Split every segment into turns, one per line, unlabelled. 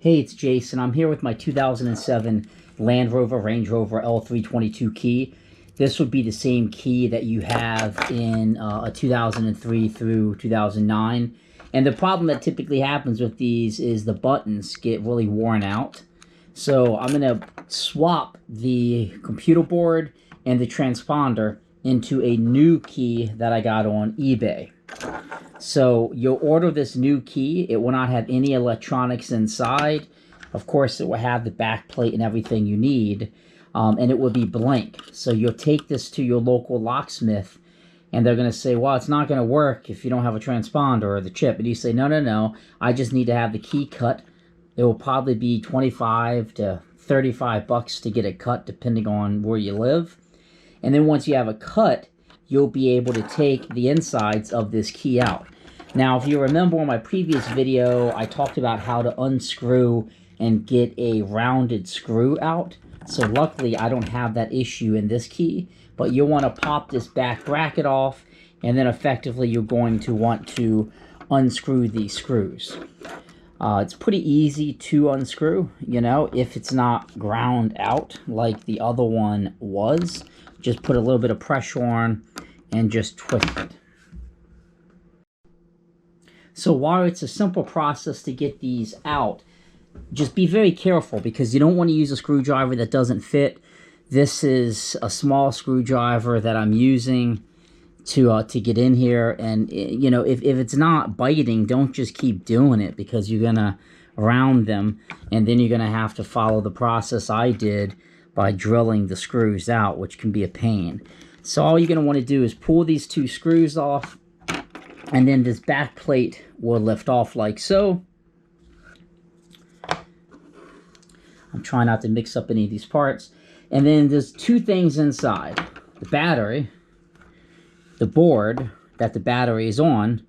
Hey, it's Jason. I'm here with my 2007 Land Rover Range Rover L322 key. This would be the same key that you have in a 2003 through 2009. And the problem that typically happens with these is the buttons get really worn out. So I'm going to swap the computer board and the transponder into a new key that I got on eBay. So you'll order this new key. It will not have any electronics inside. Of course, it will have the back plate and everything you need. And it will be blank. So you'll take this to your local locksmith and they're going to say, well, it's not going to work if you don't have a transponder or the chip. And you say, no, I just need to have the key cut. It will probably be 25 to 35 bucks to get it cut depending on where you live. And then once you have it cut, you'll be able to take the insides of this key out. Now, if you remember in my previous video, I talked about how to unscrew and get a rounded screw out. So luckily, I don't have that issue in this key, but you'll want to pop this back bracket off, and then effectively you're going to want to unscrew these screws. It's pretty easy to unscrew, if it's not ground out like the other one was. Just put a little bit of pressure on and just twist it. So while it's a simple process to get these out, just be very careful because you don't want to use a screwdriver that doesn't fit. This is a small screwdriver that I'm using to get in here. And, if it's not biting, don't just keep doing it because you're going to round them. And then you're going to have to follow the process I did by drilling the screws out, which can be a pain. So all you're going to want to do is pull these two screws off, and then this back plate will lift off like so. I'm trying not to mix up any of these parts. And then there's two things inside. The battery, the board that the battery is on,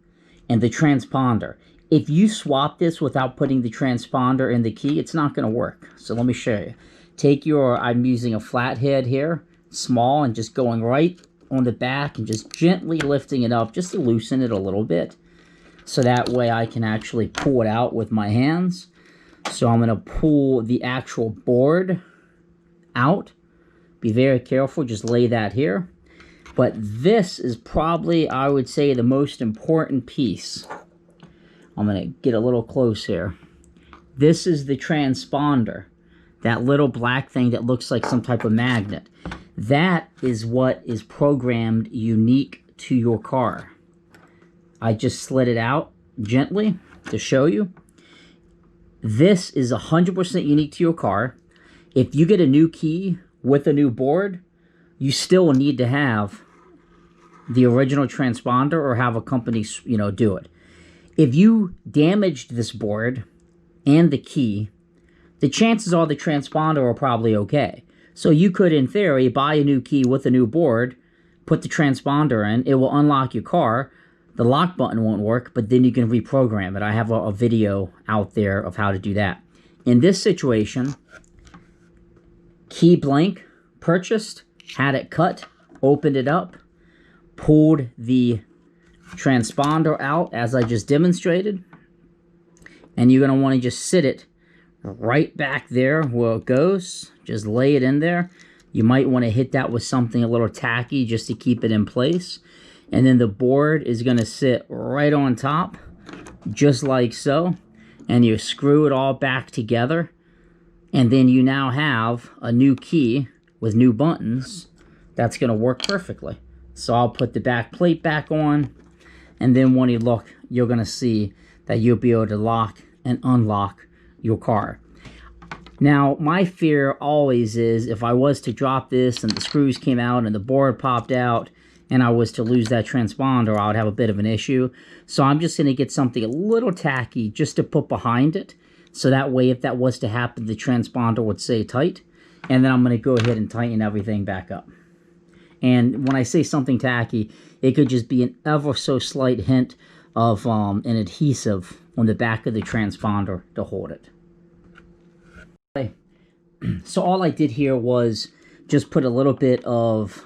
and the transponder. If you swap this without putting the transponder in the key, it's not going to work. So let me show you. I'm using a flathead here, small, and just going right on the back and just gently lifting it up just to loosen it a little bit. So that way I can actually pull it out with my hands. So I'm going to pull the actual board out. Be very careful, just lay that here. But this is probably, I would say, the most important piece. I'm going to get a little close here. This is the transponder. That little black thing that looks like some type of magnet. That is what is programmed unique to your car. I just slid it out gently to show you. This is 100% unique to your car. If you get a new key with a new board, you still need to have the original transponder or have a company, do it. If you damaged this board and the key, the chances are the transponder are probably okay. So you could, in theory, buy a new key with a new board, put the transponder in, it will unlock your car, the lock button won't work, but then you can reprogram it. I have a video out there of how to do that. In this situation, key blank, purchased, had it cut, opened it up, pulled the transponder out as I just demonstrated, and you're going to want to just sit it right back there where it goes. Just lay it in there. You might want to hit that with something a little tacky just to keep it in place. And then the board is going to sit right on top, just like so. And you screw it all back together. And then you now have a new key with new buttons that's going to work perfectly. So I'll put the back plate back on. And then when you look, you're going to see that you'll be able to lock and unlock your car. Now, my fear always is if I was to drop this and the screws came out and the board popped out and I was to lose that transponder, I would have a bit of an issue. So I'm just going to get something a little tacky just to put behind it. So that way, if that was to happen, the transponder would stay tight. And then I'm going to go ahead and tighten everything back up. And when I say something tacky, it could just be an ever so slight hint of an adhesive on the back of the transponder to hold it. So all I did here was just put a little bit of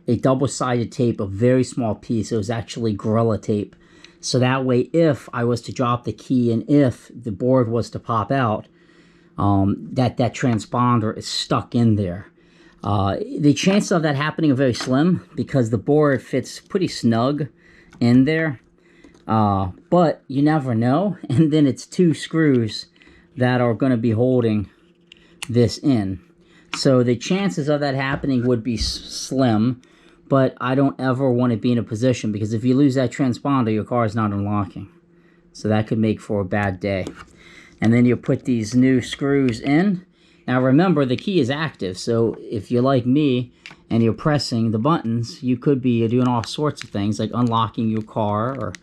a double-sided tape, a very small piece. It was actually Gorilla tape. So that way, if I was to drop the key and if the board was to pop out, that transponder is stuck in there. The chances of that happening are very slim because the board fits pretty snug in there. But you never know. And then it's 2 screws that are going to be holding this in. So the chances of that happening would be slim. But I don't ever want to be in a position, because if you lose that transponder, your car is not unlocking. So that could make for a bad day. And then you put these new screws in. Now remember, the key is active, so if you're like me and you're pressing the buttons, you could be doing all sorts of things, like unlocking your car or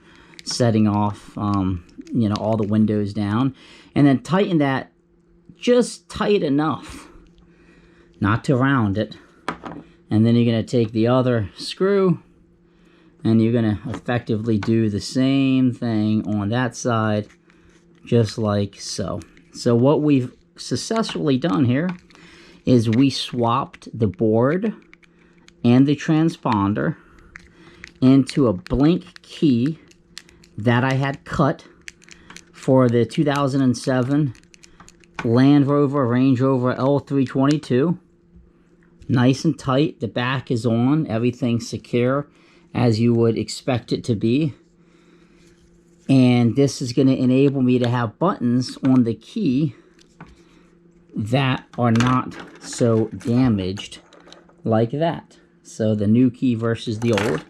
setting off, you know, all the windows down. And then tighten that just tight enough, not to round it. And then you're going to take the other screw and you're going to effectively do the same thing on that side, just like so. So what we've successfully done here is we swapped the board and the transponder into a blank key that I had cut for the 2007 Land Rover Range Rover L322. Nice and tight. The back is on. Everything's secure as you would expect it to be. And this is going to enable me to have buttons on the key that are not so damaged like that. So the new key versus the old.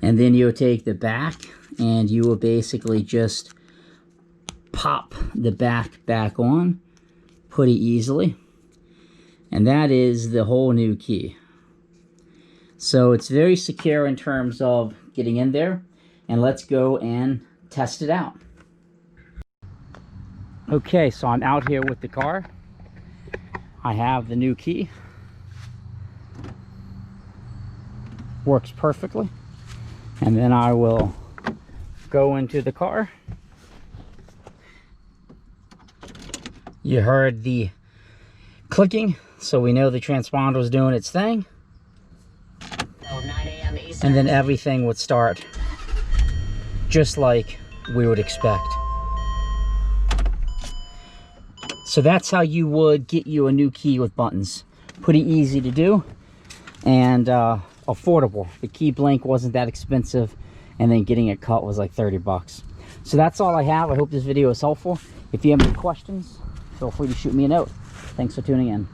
And then you'll take the back and you will basically just pop the back on pretty easily. And that is the whole new key. So it's very secure in terms of getting in there. And let's go and test it out. Okay, so I'm out here with the car. I have the new key. Works perfectly. And then I will go into the car. You heard the clicking, so we know the transponder is doing its thing. And then everything would start just like we would expect. So that's how you would get you a new key with buttons. Pretty easy to do and affordable. The key blank wasn't that expensive, and then getting it cut was like 30 bucks. So that's all I have. I hope this video is helpful. If you have any questions, feel free to shoot me a note. Thanks for tuning in.